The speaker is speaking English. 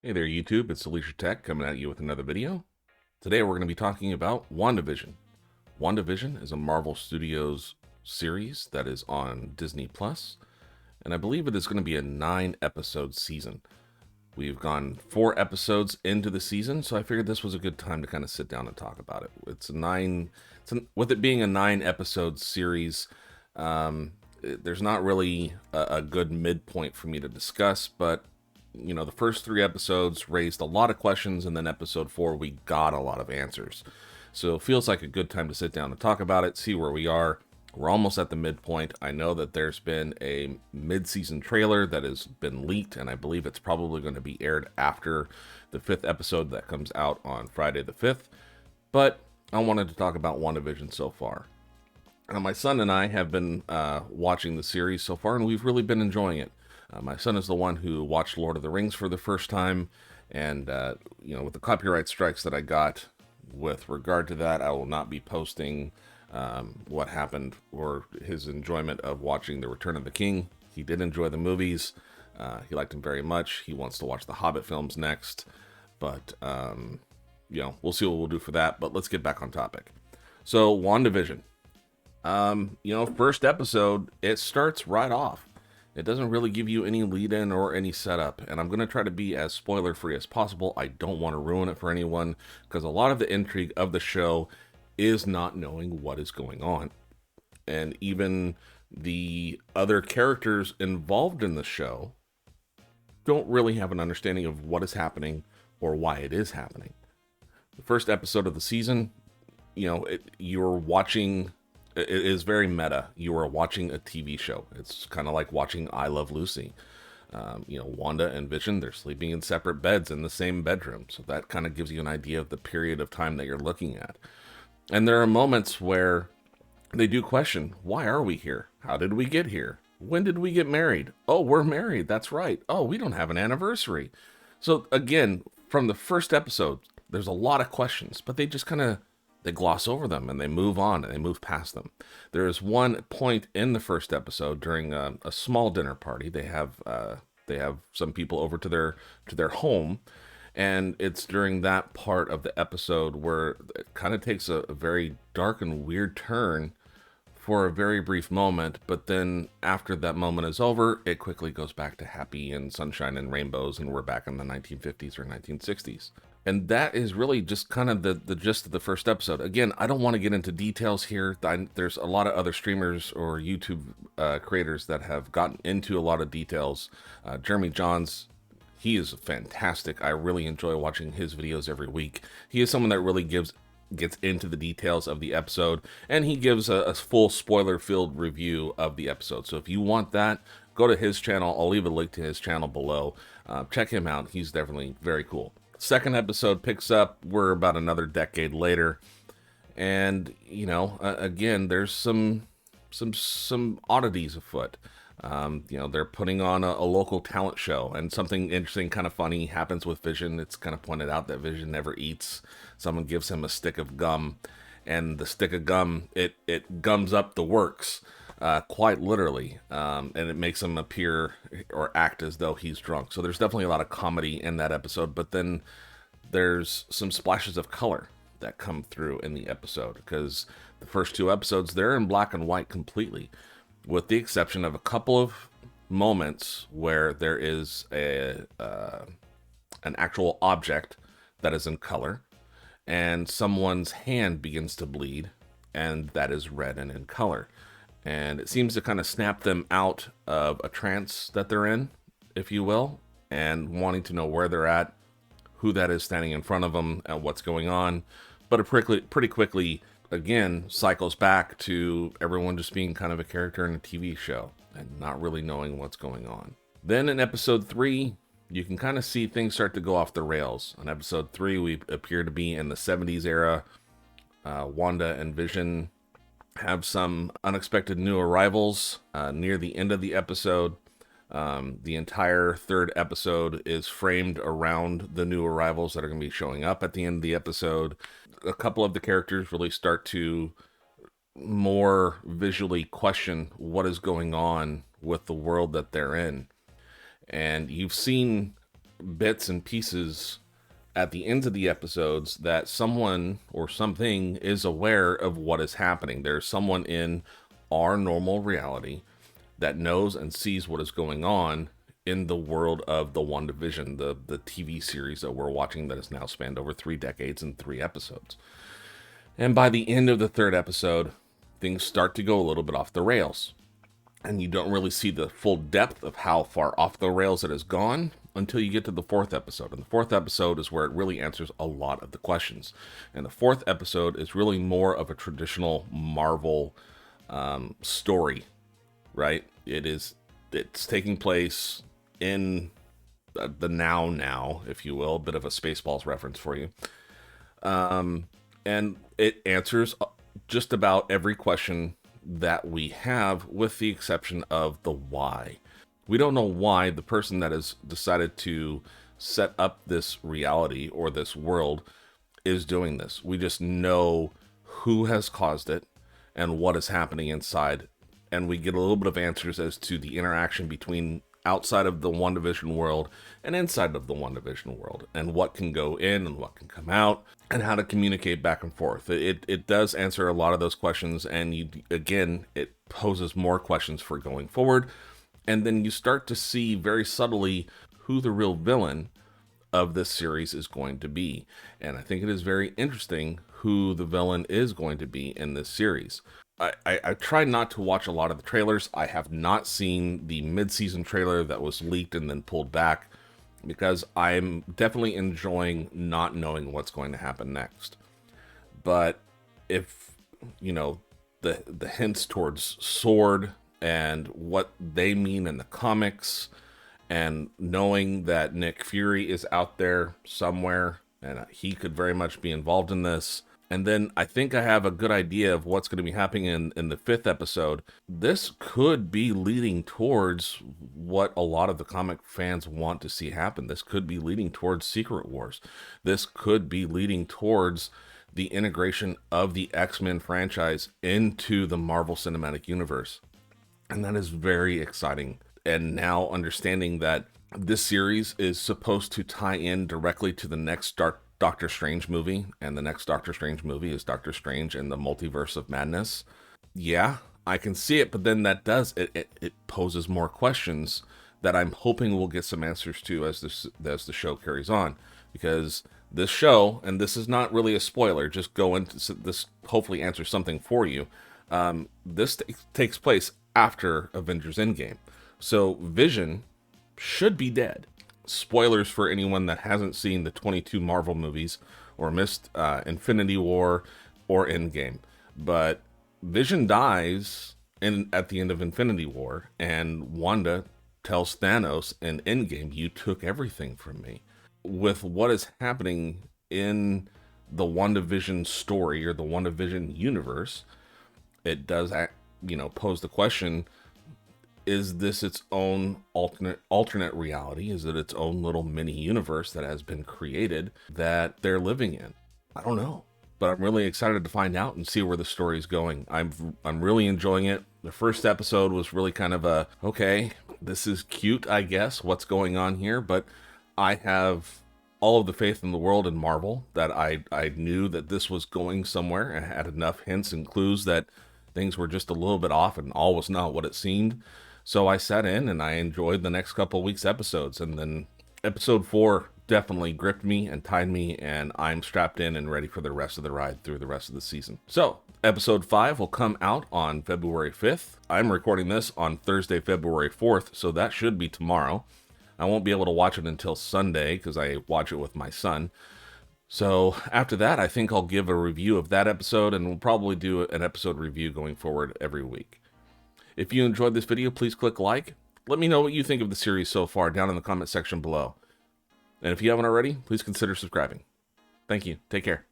Hey there, YouTube. It's Alicia Tech coming at you with another video. Today we're going to be talking about WandaVision. WandaVision is a Marvel Studios series that is on Disney Plus, and I believe it is going to be a 9-episode season. We've gone 4 episodes into the season, so I figured this was a good time to kind of sit down and talk about it. With it being a 9-episode series, there's not really a good midpoint for me to discuss, but the first 3 episodes raised a lot of questions, and then episode 4, we got a lot of answers. So it feels like a good time to sit down and talk about it, see where we are. We're almost at the midpoint. I know that there's been a mid-season trailer that has been leaked, and I believe it's probably going to be aired after the 5th episode that comes out on Friday the 5th. But I wanted to talk about WandaVision so far. My son and I have been watching the series so far, and we've really been enjoying it. My son is the one who watched Lord of the Rings for the first time, and with the copyright strikes that I got with regard to that, I will not be posting what happened or his enjoyment of watching The Return of the King. He did enjoy the movies. He liked them very much. He wants to watch the Hobbit films next, but we'll see what we'll do for that. But let's get back on topic. So, WandaVision. First episode, it starts right off. It doesn't really give you any lead in or any setup, and I'm going to try to be as spoiler free as possible. I don't want to ruin it for anyone because a lot of the intrigue of the show is not knowing what is going on. And even the other characters involved in the show don't really have an understanding of what is happening or why it is happening. The first episode of the season, you're watching. It is very meta. You are watching a TV show. It's kind of like watching I Love Lucy. Wanda and Vision, they're sleeping in separate beds in the same bedroom. So that kind of gives you an idea of the period of time that you're looking at. And there are moments where they do question, why are we here? How did we get here? When did we get married? Oh, we're married. That's right. Oh, we don't have an anniversary. So again, from the first episode, there's a lot of questions, but they just kind of they gloss over them and they move on and they move past them. There is one point in the first episode during a small dinner party. They have some people over to their home, and it's during that part of the episode where it kind of takes a very dark and weird turn for a very brief moment, but then after that moment is over, it quickly goes back to happy and sunshine and rainbows, and we're back in the 1950s or 1960s. And that is really just kind of the gist of the first episode. Again, I don't want to get into details here. There's a lot of other streamers or YouTube creators that have gotten into a lot of details. Jeremy Jahn's, he is fantastic. I really enjoy watching his videos every week. He is someone that really gets into the details of the episode, and he gives a full spoiler-filled review of the episode. So if you want that, go to his channel. I'll leave a link to his channel below. Check him out. He's definitely very cool. Second episode picks up. We're about another decade later, and again, there's some oddities afoot. They're putting on a local talent show, and something interesting, kind of funny, happens with Vision. It's kind of pointed out that Vision never eats. Someone gives him a stick of gum, and the stick of gum, it gums up the works, quite literally, and it makes him appear or act as though he's drunk. So there's definitely a lot of comedy in that episode, but then there's some splashes of color that come through in the episode, because the first 2 episodes, they're in black and white completely, with the exception of a couple of moments where there is an actual object that is in color, and someone's hand begins to bleed, and that is red and in color. And it seems to kind of snap them out of a trance that they're in, if you will, and wanting to know where they're at, who that is standing in front of them, and what's going on. But it pretty quickly, again, cycles back to everyone just being kind of a character in a TV show and not really knowing what's going on. Then in episode 3, you can kind of see things start to go off the rails. In episode 3, we appear to be in the 70s era. Wanda and Vision have some unexpected new arrivals near the end of the episode. The entire 3rd episode is framed around the new arrivals that are going to be showing up at the end of the episode. A couple of the characters really start to more visually question what is going on with the world that they're in. And you've seen bits and pieces at the ends of the episodes that someone or something is aware of what is happening. There's someone in our normal reality that knows and sees what is going on in the world of the Wandavision, the TV series that we're watching that has now spanned over 3 decades and 3 episodes. And by the end of the 3rd episode, things start to go a little bit off the rails. And you don't really see the full depth of how far off the rails it has gone until you get to the 4th episode. And the 4th episode is where it really answers a lot of the questions. And the 4th episode is really more of a traditional Marvel story, right? It's taking place in the now, if you will, a bit of a Spaceballs reference for you. And it answers just about every question that we have, with the exception of the why. We don't know why the person that has decided to set up this reality or this world is doing this. We just know who has caused it and what is happening inside. And we get a little bit of answers as to the interaction between outside of the Wandavision world and inside of the Wandavision world, and what can go in and what can come out, and how to communicate back and forth. It does answer a lot of those questions, and it poses more questions for going forward. And then you start to see very subtly who the real villain of this series is going to be. And I think it is very interesting who the villain is going to be in this series. I try not to watch a lot of the trailers. I have not seen the mid-season trailer that was leaked and then pulled back, because I'm definitely enjoying not knowing what's going to happen next. But if, the hints towards Sword and what they mean in the comics, and knowing that Nick Fury is out there somewhere and he could very much be involved in this. And then I think I have a good idea of what's going to be happening in the 5th episode. This could be leading towards what a lot of the comic fans want to see happen. This could be leading towards Secret Wars. This could be leading towards the integration of the X-Men franchise into the Marvel Cinematic Universe. And that is very exciting. And now understanding that this series is supposed to tie in directly to the next Doctor Strange movie, and the next Doctor Strange movie is Doctor Strange and the Multiverse of Madness. Yeah, I can see it, but then that does it poses more questions that I'm hoping we'll get some answers to as the show carries on, because this show, and this is not really a spoiler, just go into this, hopefully answer something for you. This takes place after Avengers Endgame, so Vision should be dead. Spoilers for anyone that hasn't seen the 22 Marvel movies or missed Infinity War or Endgame. But Vision dies at the end of Infinity War, and Wanda tells Thanos in Endgame, "You took everything from me." With what is happening in the WandaVision story or the WandaVision universe, it does pose the question, is this its own alternate reality? Is it its own little mini universe that has been created that they're living in? I don't know, but I'm really excited to find out and see where the story is going. I'm really enjoying it. The first episode was really kind of okay, this is cute, I guess, what's going on here, but I have all of the faith in the world in Marvel that I knew that this was going somewhere. I had enough hints and clues that things were just a little bit off and all was not what it seemed. So I sat in and I enjoyed the next couple weeks' episodes. And then episode 4 definitely gripped me and tied me, and I'm strapped in and ready for the rest of the ride through the rest of the season. So episode 5 will come out on February 5th. I'm recording this on Thursday, February 4th, so that should be tomorrow. I won't be able to watch it until Sunday because I watch it with my son. So after that, I think I'll give a review of that episode, and we'll probably do an episode review going forward every week. If you enjoyed this video, please click like. Let me know what you think of the series so far down in the comment section below. And if you haven't already, please consider subscribing. Thank you. Take care.